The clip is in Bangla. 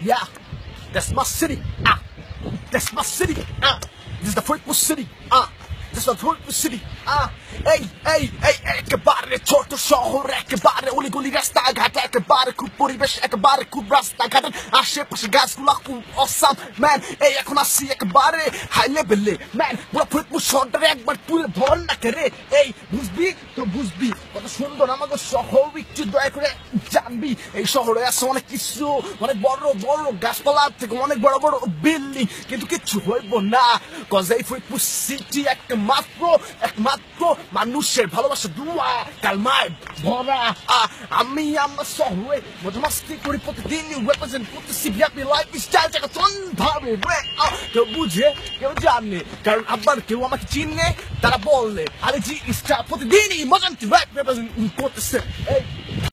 Yeah, that's my city. That's my city. This is the Fruitful city. This is the Fruitful city. এই একেবারে ছোট শহর, একেবারে অলিগলি রাস্তাঘাট, একেবারে খুব পরিবেশ, একেবারে খুব রাস্তাঘাটের আশেপাশে গাছগুলা খুব অসাম ম্যান। এই এখন আসছি একেবারে হাই লেভেলে ম্যান, পুরো ফরিদপুর শহরটারে একবার তুলে ধর না করে। এই বুঝবি তো বুঝবি কত সুন্দর আমাদের শহর, একটু দয়া করে জানবি। এই শহরে আছে অনেক কিছু, অনেক বড় বড় গাছপালা থেকে অনেক বড় বড় বিল্ডিং, কিন্তু কিচ্ছু হইব না, কজ এই ফরিদপুর সিটি একমাত্র মানুষের ভালোবাসা দুয়া কালমায় ভরা। আমি আমার শহরে মজামাস্তি করি প্রতিদিন, রিপ্রেজেন্ট করতেছি বিআপি লাইফ স্টাইল, জায়গা ভাবে কেউ বুঝে কেউ জানে, কারণ আবার কেউ আমাকে চিনে, তারা বললে আরে জি স্টাইল প্রতিদিনই মজান্তি রিপ্রেজেন্ট করতেছে। এই